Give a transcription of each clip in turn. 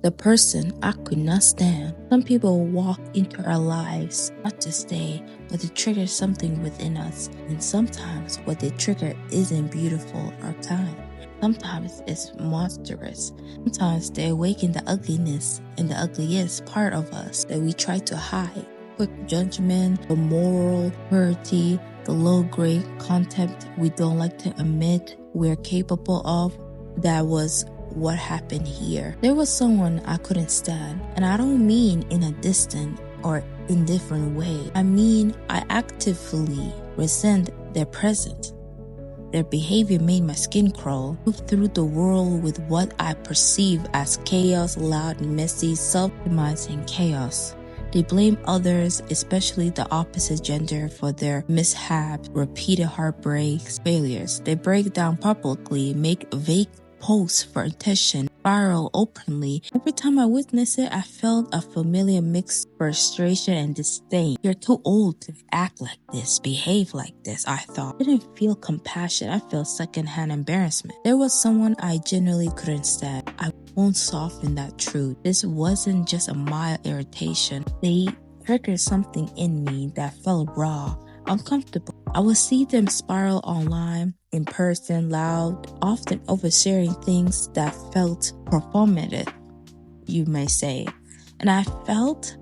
the person I could not stand. Some people walk into our lives not to stay, but to trigger something within us. And sometimes what they trigger isn't beautiful or kind. Sometimes it's monstrous. Sometimes they awaken the ugliness and the ugliest part of us that we try to hide. Quick judgment, the moral purity, the low-grade contempt we don't like to admit we're capable of. That was what happened here. There was someone I couldn't stand, and I don't mean in a distant or indifferent way. I mean I actively resent their presence. Their behavior made my skin crawl. I moved through the world with what I perceive as chaos, loud, messy, self-optimizing chaos. They blame others, especially the opposite gender, for their mishaps, repeated heartbreaks, failures. They break down publicly, make vague posts for attention, spiral openly. Every time I witnessed it, I felt a familiar mix of frustration and disdain. You're too old to act like this, behave like this, I thought. I didn't feel compassion, I felt secondhand embarrassment. There was someone I genuinely couldn't stand. I won't soften that truth. This wasn't just a mild irritation. They triggered something in me that felt raw, uncomfortable. I would see them spiral online, in person, loud, often oversharing things that felt performative, you may say. And I felt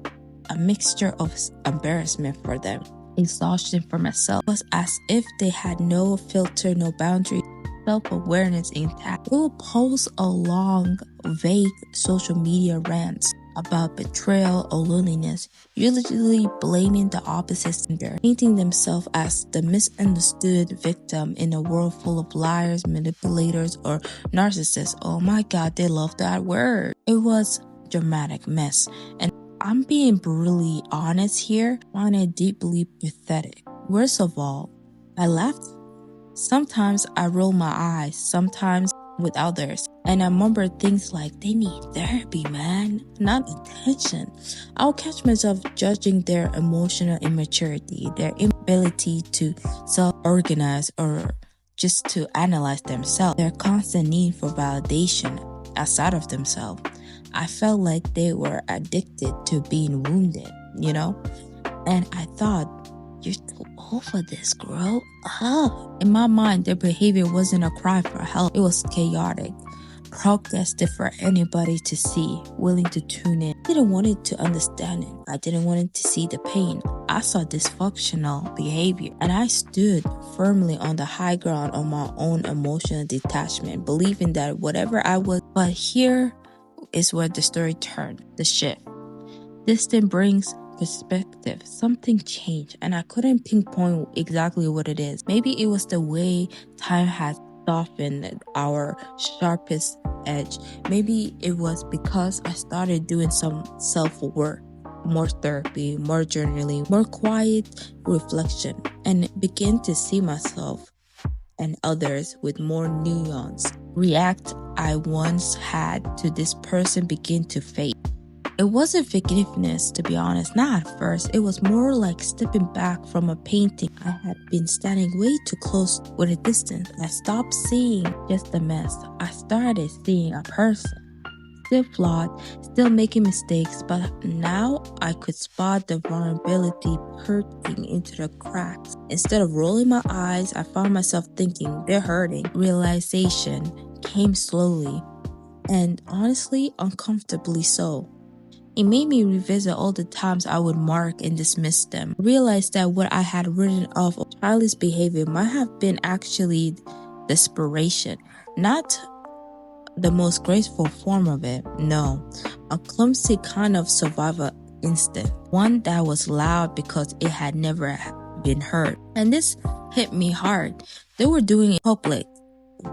a mixture of embarrassment for them, exhaustion for myself. It was as if they had no filter, no boundary, self-awareness intact. They will post a long, vague social media rants about betrayal or loneliness, usually blaming the opposite gender, painting themselves as the misunderstood victim in a world full of liars, manipulators, or narcissists. Oh my God, they love that word. It was a dramatic mess, and I'm being brutally honest here, I find it deeply pathetic. Worst of all, I laughed. Sometimes I roll my eyes, sometimes with others, and I mumble things like, they need therapy, man, not attention. I'll catch myself judging their emotional immaturity, their inability to self-organize or just to analyze themselves, their constant need for validation outside of themselves. I felt like they were addicted to being wounded, and I thought, you're too old for this, grow up. In my mind, their behavior wasn't a cry for help. It was chaotic, broadcasted for anybody to see, willing to tune in. I didn't want it to understand it. I didn't want it to see the pain. I saw dysfunctional behavior, and I stood firmly on the high ground of my own emotional detachment, believing that whatever I was. But here is where the story turned, the shift. Distance brings perspective. Something changed, and I couldn't pinpoint exactly what it is. Maybe it was the way time has softened our sharpest edge. Maybe it was because I started doing some self-work, more therapy, more journaling, more quiet reflection, and began to see myself and others with more nuance. React I once had to this person began to fade. It wasn't forgiveness, to be honest, not at first. It was more like stepping back from a painting. I had been standing way too close with a distance. I stopped seeing just a mess. I started seeing a person. Still flawed, still making mistakes, but now I could spot the vulnerability perking into the cracks. Instead of rolling my eyes, I found myself thinking, they're hurting. Realization came slowly, and honestly, uncomfortably so. It made me revisit all the times I would mark and dismiss them. I realized that what I had written off of childish behavior might have been actually desperation. Not the most graceful form of it, no. A clumsy kind of survival instinct. One that was loud because it had never been heard. And this hit me hard. They were doing it in public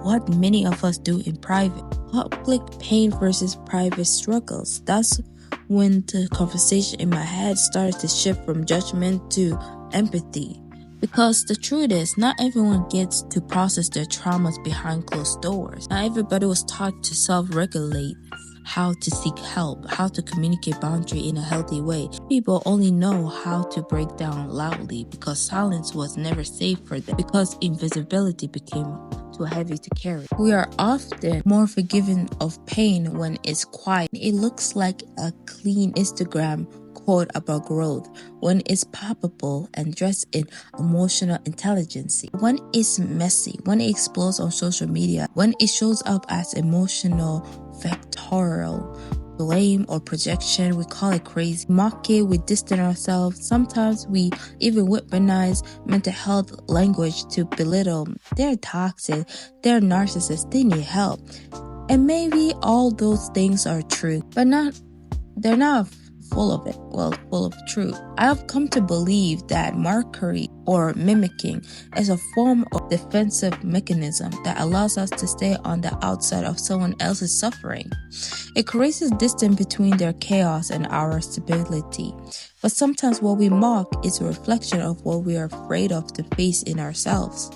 what many of us do in private. Public pain versus private struggles. That's when the conversation in my head started to shift from judgment to empathy. Because the truth is, not everyone gets to process their traumas behind closed doors. Not everybody was taught to self-regulate, how to seek help, how to communicate boundary in a healthy way. People only know how to break down loudly because silence was never safe for them, because invisibility became too heavy to carry. We are often more forgiving of pain when it's quiet. It looks like a clean Instagram quote about growth when it's palpable and dressed in emotional intelligence. When it's messy, when it explodes on social media, when it shows up as emotional vectorial blame or projection, we call it crazy. Mock it, we distance ourselves. Sometimes we even weaponize mental health language to belittle. They're toxic, they're narcissists, they need help. And maybe all those things are true, but they're not full of it. Well, full of truth. I have come to believe that mockery or mimicking is a form of defensive mechanism that allows us to stay on the outside of someone else's suffering. It creates a distance between their chaos and our stability. But sometimes what we mock is a reflection of what we are afraid of to face in ourselves.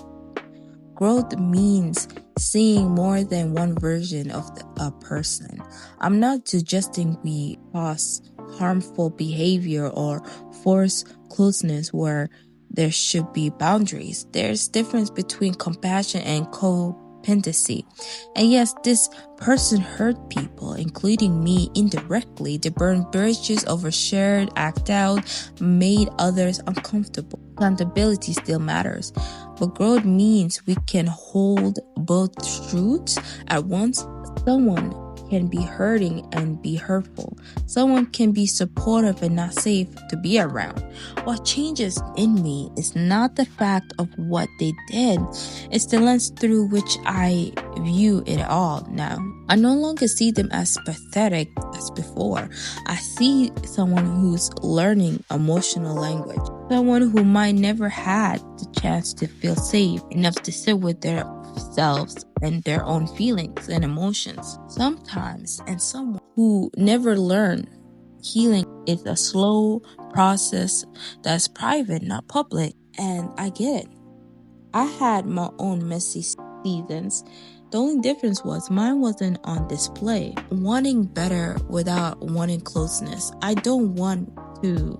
Growth means seeing more than one version of a person. I'm not suggesting we pause harmful behavior or force closeness where there should be boundaries. There's difference between compassion and codependency. And yes, this person hurt people, including me indirectly. They burned bridges, overshared, act out, made others uncomfortable. Accountability still matters, but growth means we can hold both truths at once. Someone can be hurting and be hurtful. Someone can be supportive and not safe to be around. What changes in me is not the fact of what they did, it's the lens through which I view it all now. I no longer see them as pathetic as before. I see someone who's learning emotional language. Someone who might never had the chance to feel safe enough to sit with their selves and their own feelings and emotions. Sometimes, and someone who never learned healing is a slow process that's private, not public. And I get it. I had my own messy seasons. The only difference was mine wasn't on display. Wanting better without wanting closeness. I don't want to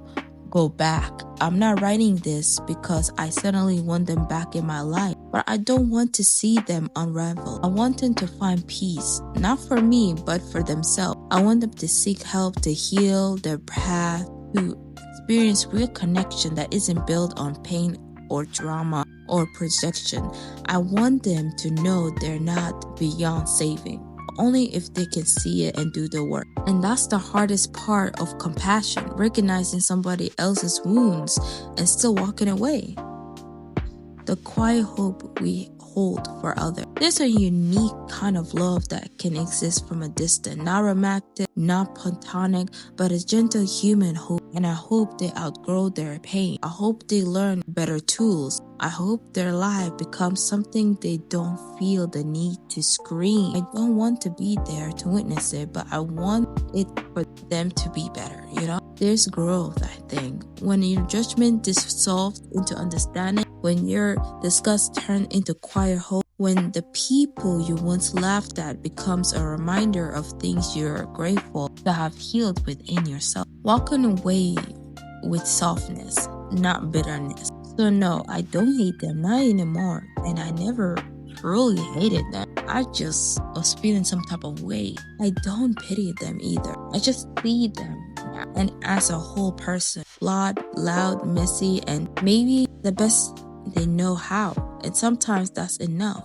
go back. I'm not writing this because I suddenly want them back in my life, but I don't want to see them unravel. I want them to find peace, not for me, but for themselves. I want them to seek help to heal their path, to experience real connection that isn't built on pain or drama or projection. I want them to know they're not beyond saving, only if they can see it and do the work. And that's the hardest part of compassion, recognizing somebody else's wounds and still walking away. The quiet hope we hold for others. There's a unique kind of love that can exist from a distance, not romantic, not platonic, but a gentle human hope. And I hope they outgrow their pain. I hope they learn better tools. I hope their life becomes something they don't feel the need to scream. I don't want to be there to witness it, but I want it for them to be better, There's growth, I think. When your judgment dissolves into understanding, when your disgust turns into quiet hope, when the people you once laughed at becomes a reminder of things you're grateful to have healed within yourself. Walking away with softness, not bitterness. So no, I don't hate them, not anymore. And I never truly hated them. I just was feeling some type of way. I don't pity them either. I just see them now. And as a whole person, flawed, loud, messy, and maybe the best they know how. And sometimes that's enough.